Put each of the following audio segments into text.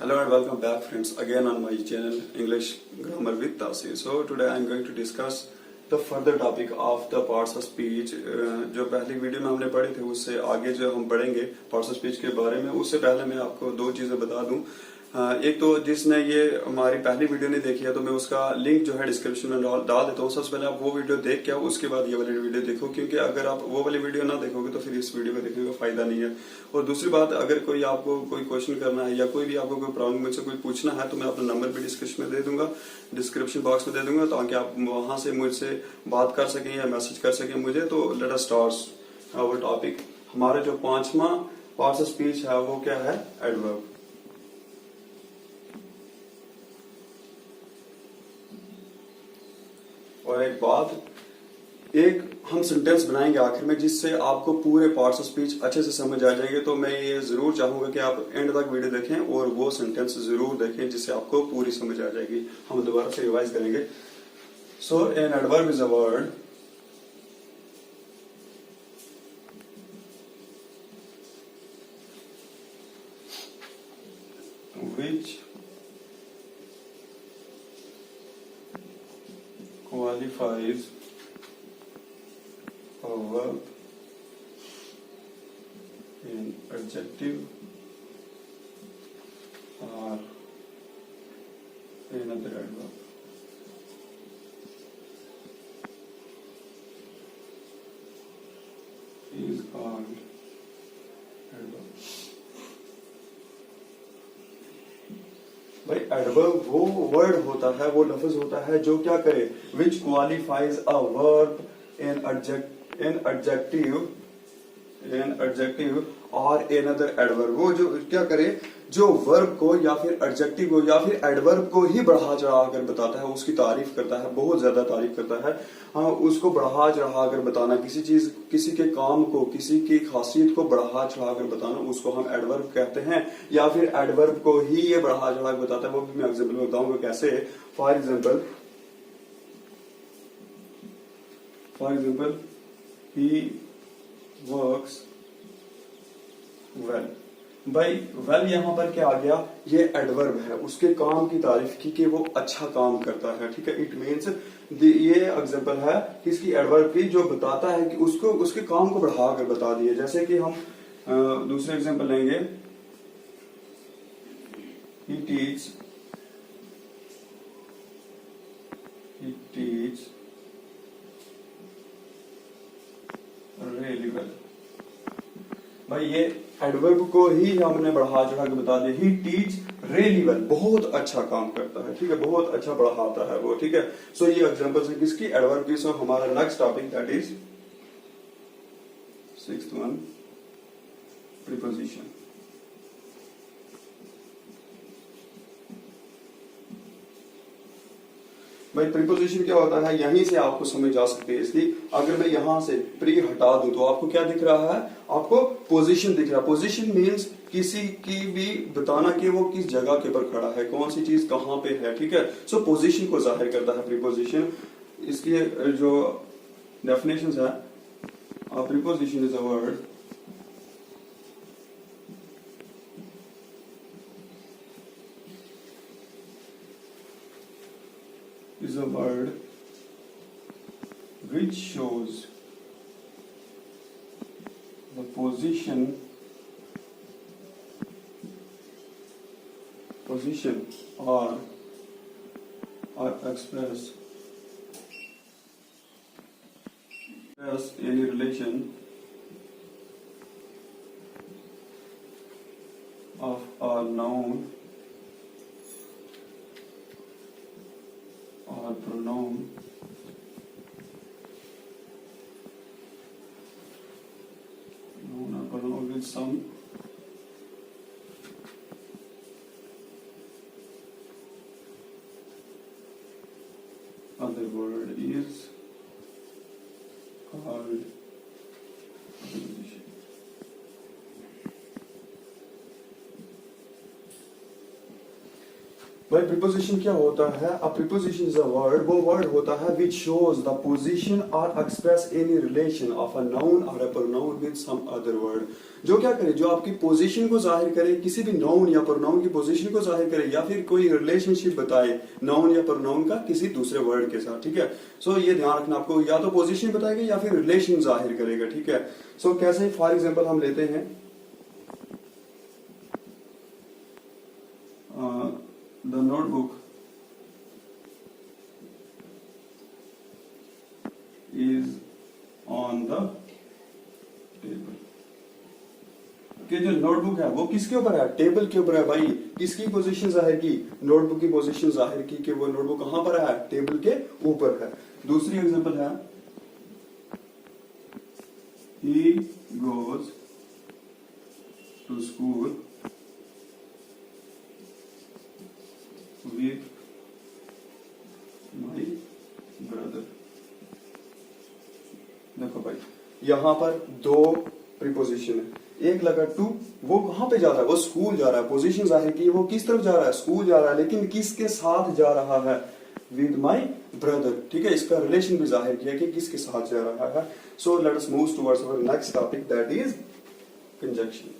Hello and welcome back friends again on my channel English Grammar with Tasir. So today I am going to discuss the further topic of the parts of speech. जो पहली video में हमने पढ़े थे उससे आगे जो हम पढ़ेंगे पार्ट्स ऑफ स्पीच के बारे में, उससे पहले मैं आपको दो चीजें बता दूं। एक तो जिसने ये हमारी पहली वीडियो नहीं देखी है तो मैं उसका लिंक जो है डिस्क्रिप्शन में डाल देता हूँ। सबसे पहले आप वो वीडियो देख के आओ, उसके बाद ये वाली वीडियो देखो, क्योंकि अगर आप वो वाली वीडियो ना देखोगे तो फिर इस वीडियो को देखने का फायदा नहीं है। और दूसरी बात, अगर कोई आपको कोई क्वेश्चन करना है या कोई भी आपको कोई प्रॉब्लम मुझसे कोई पूछना है तो मैं अपना नंबर भी डिस्क्रिप्शन में दे दूंगा, डिस्क्रिप्शन बॉक्स में दे दूंगा, ताकि आप वहां से मुझसे बात कर सकें या मैसेज कर सकें मुझे। तो let us start our topic. हमारा जो पांचवा पार्ट्स ऑफ स्पीच है वो क्या है? एडवर्ब। और एक बात, एक हम सेंटेंस बनाएंगे आखिर में जिससे आपको पूरे पार्ट्स ऑफ स्पीच अच्छे से समझ आ जाएंगे। तो मैं ये जरूर चाहूंगा कि आप एंड तक वीडियो देखें और वो सेंटेंस जरूर देखें जिससे आपको पूरी समझ आ जाएगी। हम दोबारा से रिवाइज करेंगे। So an adverb is a word which qualifies a verb in adjective or another adverb. Is called adverb. भाई एडवर्ब वो वर्ड होता है, वो लफ्ज होता है जो क्या करे, which qualifies a verb an adjective और अनदर एडवर्ब। वो जो क्या करे, जो वर्ब को या फिर एडजेक्टिव को या फिर एडवर्ब को ही बढ़ा चढ़ा कर बताता है, उसकी तारीफ करता है, बहुत ज्यादा तारीफ करता है। हाँ, उसको बढ़ा चढ़ा कर बताना, किसी चीज, किसी के काम को, किसी की खासियत को बढ़ा चढ़ा कर बताना, उसको हम एडवर्ब कहते हैं। या फिर एडवर्ब को ही ये बढ़ा चढ़ा कर बताता है। वो भी मैं एग्जाम्पल बताऊंगा कैसे। For example he works well. भाई वेल यहाँ पर क्या आ गया, ये एडवर्ब है, उसके काम की तारीफ की कि वो अच्छा काम करता है। ठीक है, इट मीन्स ये एग्जांपल है किसकी, एडवर्ब की, जो बताता है कि उसको उसके काम को बढ़ा कर बता दिए। जैसे कि हम दूसरे एग्जांपल लेंगे, he teach really well। भाई ये एडवर्ब को ही हमने बढ़ा चढ़ा के बता दिया। ही टीच रियली वेल, बहुत अच्छा काम करता है। ठीक है, बहुत अच्छा बढ़ाता है वो। ठीक है, सो ये एग्जांपल्स है किसकी, एडवर्ब की। सो हमारा next topic that is sixth one, preposition. भाई प्रीपोजिशन क्या होता है, यहीं से आपको समझ आ सकती है इसकी। अगर मैं यहां से प्री हटा दूं तो आपको क्या दिख रहा है, आपको पोजीशन दिख रहा है। पोजीशन मींस किसी की भी बताना कि वो किस जगह के ऊपर खड़ा है, कौन सी चीज कहां पे है। ठीक है, सो पोजीशन को जाहिर करता है प्रीपोजिशन। इसकी जो डेफिनेशन है, preposition is a word is a word which shows the position or express any relation of a noun or pronoun with some other word is called preposition। भाई प्रीपोजिशन क्या होता है? A preposition is a word, वो word होता है which shows the position और express any relation of a noun और a pronoun with some other word. जो क्या करे, जो आपकी पोजीशन को जाहिर करे, किसी भी नाउन या प्रोनाउन की पोजीशन को जाहिर करे, या फिर कोई रिलेशनशिप बताए नाउन या प्रोनाउन का किसी दूसरे वर्ड के साथ। ठीक है, सो ये ध्यान रखना आपको, या तो पोजीशन बताएगा या फिर रिलेशन जाहिर करेगा। ठीक है, सो कैसे, फॉर एग्जाम्पल हम लेते हैं the notebook is on the table। कि जो नोटबुक है वो किसके ऊपर है? टेबल के ऊपर है भाई। किसकी पोजीशन जाहिर की? नोटबुक की पोजीशन जाहिर की कि वो नोटबुक कहां पर है? टेबल के ऊपर है। दूसरी एग्जांपल है he goes to school with my brother। देखो भाई, यहां पर दो प्रीपोजिशन है, एक लगा टू, वो कहां पे जा रहा है? वो स्कूल जा रहा है। पोजीशन जाहिर की, वो किस तरफ जा रहा है? स्कूल जा रहा है, लेकिन किसके साथ जा रहा है? With my brother. ठीक है, इसका रिलेशन भी जाहिर किया कि किसके साथ जा रहा है। So let us move towards our next topic, that is conjunction.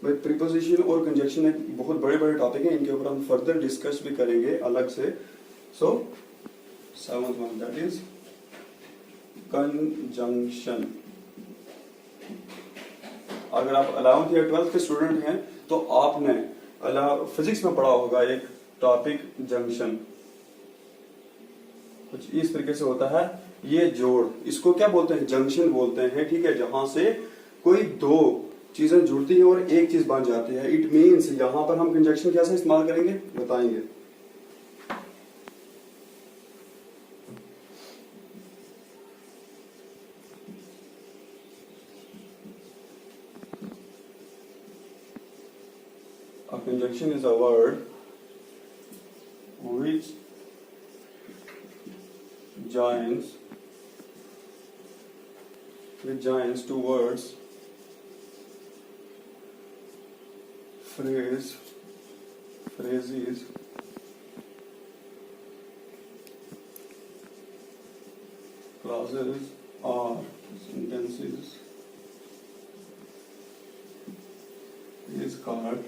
भाई प्रीपोजिशन और कंजंक्शन एक बहुत बड़े बड़े टॉपिक है, इनके ऊपर हम फर्दर डिस्कस भी करेंगे अलग से। So seventh one, that is conjunction. अगर आप 11th या 12th के स्टूडेंट हैं तो आपने फिजिक्स में पढ़ा होगा एक टॉपिक जंक्शन। कुछ इस तरीके से होता है, ये जोड़, इसको क्या बोलते हैं? जंक्शन बोलते हैं। ठीक है, जहां से कोई दो चीजें जुड़ती हैं और एक चीज बन जाती है। इट मीन्स यहां पर हम कंजंक्शन कैसे इस्तेमाल करेंगे बताएंगे। A conjunction is a word which joins two words, phrases, clauses or sentences is called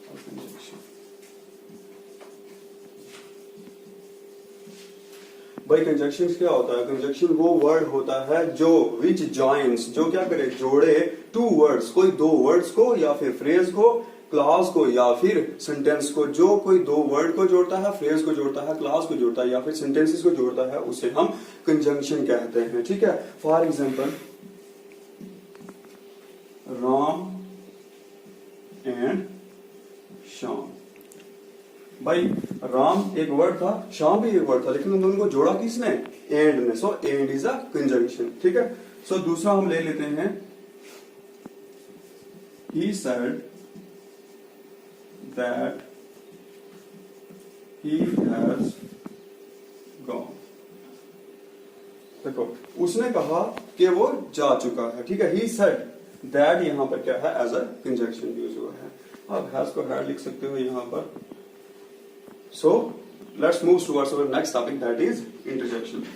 a conjunction। भाई कंजंक्शन क्या होता है? कंजंक्शन वो वर्ड होता है जो विच जॉइंस, जो क्या करे, जोड़े टू वर्ड्स, कोई दो वर्ड्स को या फिर फ्रेज को, क्लॉज को या फिर सेंटेंस को। जो कोई दो वर्ड को जोड़ता है, फ्रेज को जोड़ता है, क्लॉज को जोड़ता है या फिर सेंटेंसेस को जोड़ता है, उसे हम कंजंक्शन कहते हैं। ठीक है, for example Ram and Shyam. भाई राम एक वर्ड था, श्याम भी एक वर्ड था, लेकिन उन दोनों को जोड़ा किसने? एंड ने। So and is a conjunction. ठीक है, सो दूसरा हम ले लेते हैं he said that he has gone। देखो, उसने कहा कि वो जा चुका है। ठीक है, he said that यहां पर क्या है? एज अ कंजंक्शन यूज हुआ है। आप हैज को हैड लिख सकते हो यहां पर। So let's move towards our next topic, that is interjection।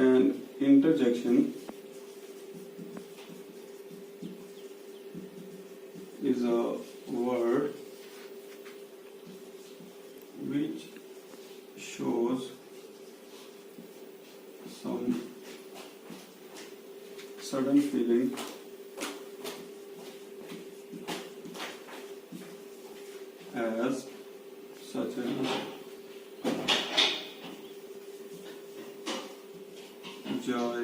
And interjection is a word which shows some sudden feeling as such as joy,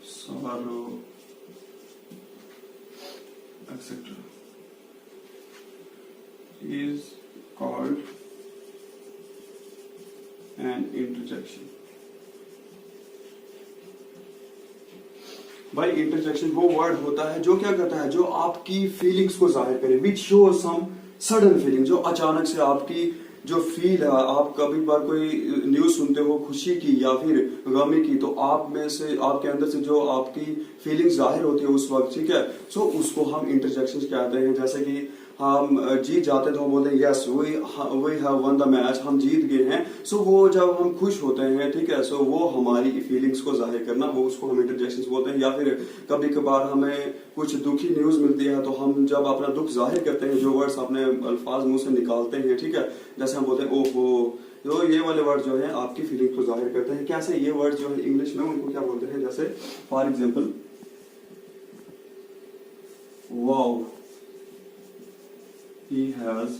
sorrow, etc। is called an interjection. भाई interjection वो word होता है जो क्या करता है, जो आपकी फीलिंग्स को जाहिर करे, which show some sudden feeling, जो अचानक से आपकी जो फील है, आप कभी बार कोई न्यूज सुनते हो खुशी की या फिर गमी की, तो आप में से आपके अंदर से जो आपकी फीलिंग्स जाहिर होती है उस वक्त, ठीक है, सो उसको हम इंटरजेक्शन कहते हैं। जैसे कि हम जीत जाते तो हम बोलते हैं yes we have won the match, हम जीत गए हैं। सो वो जब हम खुश होते हैं, ठीक है, सो वो हमारी फीलिंग्स को जाहिर करना, वो उसको हम इंटरजेक्शंस बोलते हैं। या फिर कभी कभार हमें कुछ दुखी न्यूज मिलती है तो हम जब अपना दुख जाहिर करते हैं, जो वर्ड्स अपने अल्फाज मुंह से निकालते हैं, ठीक है, जैसे हम बोलते हैं ओहो, तो ये वाले वर्ड जो है आपकी फीलिंग को जाहिर करते हैं। कैसे ये वर्ड जो है इंग्लिश में उनको क्या बोलते हैं, जैसे for example wow, he has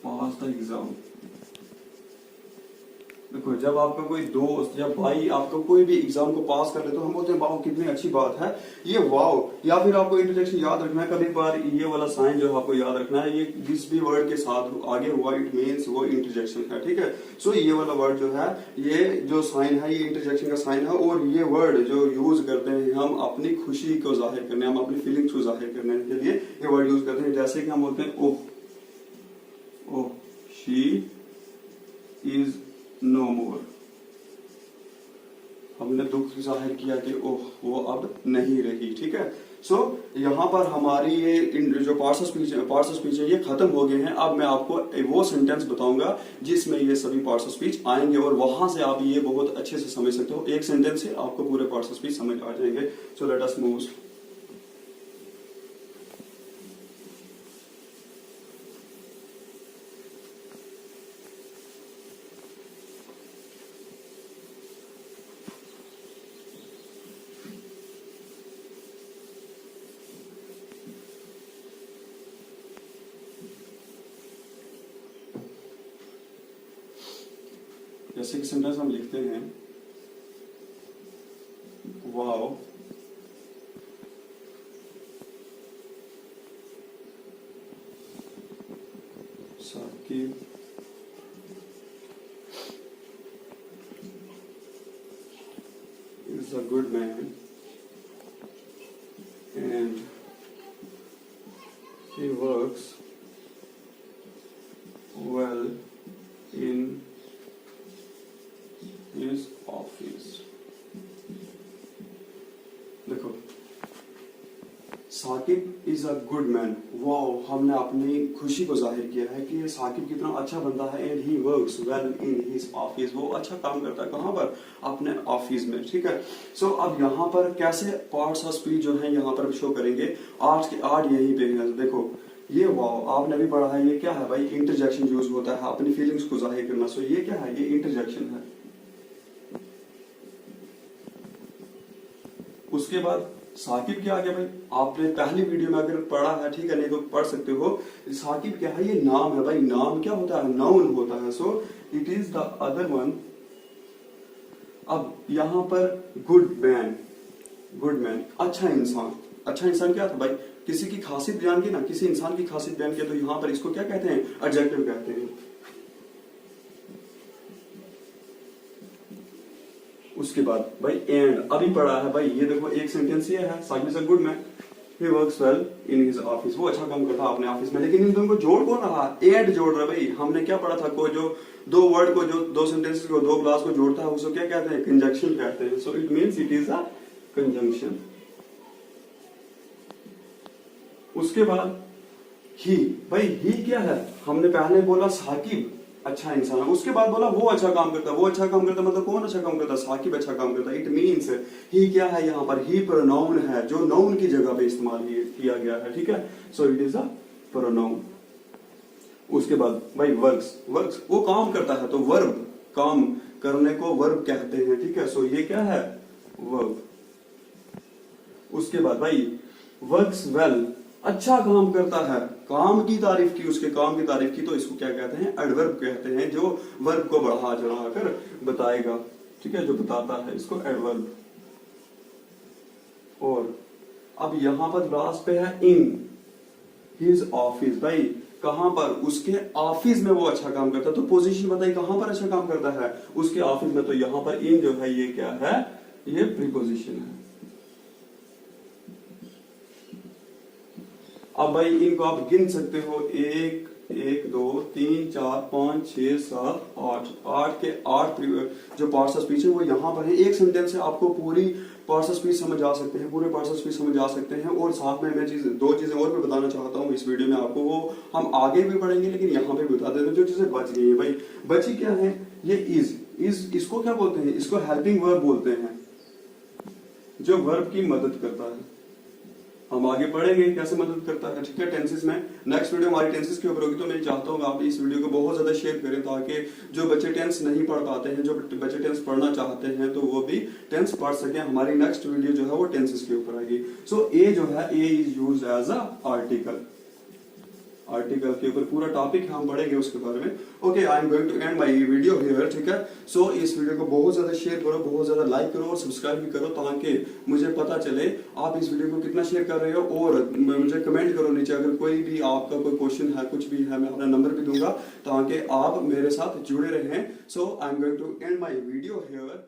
passed the exam। देखो जब आपका कोई दोस्त या भाई आपका कोई भी एग्जाम को पास कर ले तो हम बोलते हैं वाओ कितनी अच्छी बात है ये वाओ। या फिर आपको इंटरजेक्शन याद रखना है, कभी बार ये वाला साइन जो आपको याद रखना है, ये जिस भी वर्ड के साथ आगे हुआ इट मींस वो इंटरजेक्शन है, ठीक है। सो ये वाला वर्ड जो है, ये जो साइन है ये इंटरजेक्शन का साइन है। और ये वर्ड जो यूज करते हैं हम अपनी खुशी को जाहिर करने, हम अपनी फीलिंग्स को जाहिर करने के लिए ये वर्ड यूज करते हैं। जैसे कि हम बोलते हैं ओह शी इज नो मोर, हमने दुख जाहिर किया कि ओह वो अब नहीं रही, ठीक है। सो यहाँ पर हमारी ये जो पार्ट्स ऑफ स्पीच है ये खत्म हो गए हैं। अब मैं आपको वो सेंटेंस बताऊंगा जिसमें ये सभी पार्ट्स ऑफ स्पीच आएंगे और वहां से आप ये बहुत अच्छे से समझ सकते हो। एक सेंटेंस से आपको पूरे पार्ट्स ऑफ स्पीच समझ आ जाएंगे। So let us move. जैसे कि सेंटेंस हम लिखते हैं wow Sakib is a good man and he works well in his office। देखो Sakib is a good man, wow हमने अपनी खुशी को जाहिर किया है कि ये साकिब कितना अच्छा बंदा है। And he works well in his office, वो अच्छा काम करता है कहाँ पर, अपने ऑफिस में, ठीक है। सो अब यहाँ पर कैसे पार्ट्स ऑफ स्पीच जो है यहाँ पर शो करेंगे, आठ के आठ यहीं पे है। देखो ये वाओ आपने भी पढ़ा है, ये क्या है भाई, इंटरजेक्शन यूज होता है अपनी फीलिंग्स को जाहिर करना। सो ये क्या है, ये इंटरजेक्शन है। उसके बाद साकिब क्या आ गया भाई, आपने पहली वीडियो में अगर पढ़ा है, ठीक है, नहीं तो पढ़ सकते हो। साकिब क्या है, ये नाम है भाई, नाम क्या होता है, नाउन होता है। So it is the other one. अब यहाँ पर गुड मैन अच्छा इंसान। अच्छा इंसान क्या था भाई, किसी की खासियत बयान की ना, किसी इंसान की खासियत बयान की, तो यहाँ पर इसको क्या कहते हैं, एडजेक्टिव कहते हैं। उसके बाद भाई एंड अभी पढ़ा है भाई, ये देखो एक सेंटेंस ये है, Sakib is a good man, he works well in his office, वो अच्छा काम करता है अपने ऑफिस में। लेकिन इन दोनों को जोड़ कौन रहा, एंड जोड़ रहा है भाई। हमने क्या पढ़ा था, कोई जो दो वर्ड को, जो दो सेंटेंसेस को, दो क्लास को जोड़ता है उसको क्या कहते हैं, कंजंक्शन कहते हैं। So it means it is a conjunction. उसके बाद ही, भाई ही क्या है, हमने पहले बोला साकिब अच्छा इंसान है, उसके बाद बोला वो अच्छा काम करता है। वो अच्छा काम करता है मतलब कौन अच्छा काम करता है, साकिब अच्छा काम करता है। इट मींस ही क्या है, यहाँ पर ही प्रोनाउन है जो नाउन की जगह पे इस्तेमाल किया गया है, ठीक है। So it is a pronoun. उसके बाद भाई वर्क्स वो काम करता है, तो वर्ब, काम करने को वर्ब कहते हैं, ठीक है। सो ये क्या है, वर्ब। उसके बाद भाई वर्क्स वेल अच्छा काम करता है, काम की तारीफ की, उसके काम की तारीफ की, तो इसको क्या कहते हैं, एडवर्ब कहते हैं, जो वर्ब को बढ़ा चढ़ा कर बताएगा, ठीक है, जो बताता है, इसको एडवर्ब। और अब यहां पर लास्ट पे है इन, हिज ऑफिस, भाई कहां पर, उसके ऑफिस में वो अच्छा काम करता है। तो पोजीशन बताइए कहां पर अच्छा काम करता है, उसके ऑफिस में। तो यहां पर इन जो है ये क्या है, ये प्रीपोजिशन है। अब भाई इनको आप गिन सकते हो, 1 2 3 4 5 6 7 8, 8 के 8 जो पार्ट्स ऑफ स्पीच है वो यहाँ पर है। एक सेंटेंस से आपको पूरी पार्ट्स ऑफ स्पीच समझ आ सकते हैं, पूरे पार्ट्स ऑफ स्पीच समझ आ सकते हैं। और साथ में मैं दो चीजें और भी बताना चाहता हूँ इस वीडियो में आपको, वो हम आगे भी पढ़ेंगे लेकिन यहाँ पे भी बता देते हैं। जो चीजें बच गई है भाई, बची क्या है, ये इज इसको क्या बोलते हैं, इसको हेल्पिंग वर्ब बोलते हैं, जो वर्ब की मदद करता है। हम आगे पढ़ेंगे कैसे मदद करता है, ठीक है, टेंसेस में। नेक्स्ट वीडियो हमारी टेंसेस के ऊपर होगी, तो मैं चाहता हूँ आप इस वीडियो को बहुत ज्यादा शेयर करें, ताकि जो बच्चे टेंस नहीं पढ़ पाते हैं, जो बच्चे टेंस पढ़ना चाहते हैं, तो वो भी टेंस पढ़ सकें। हमारी नेक्स्ट वीडियो जो है वो टेंसेस के ऊपर आएगी। सो ए जो है, A is used as a article, article के ऊपर पूरा टॉपिक हम पढ़ेंगे उसके बारे में। Okay, I am going to end my video here, ठीक है। सो इस वीडियो को बहुत ज्यादा शेयर करो, बहुत ज्यादा लाइक करो और सब्सक्राइब भी करो, ताकि मुझे पता चले आप इस वीडियो को कितना शेयर कर रहे हो। और मुझे कमेंट करो नीचे, अगर कोई भी आपका कोई क्वेश्चन है, कुछ भी है, मैं अपना नंबर भी दूंगा ताकि आप मेरे साथ जुड़े रहें। So I am going to end my video here.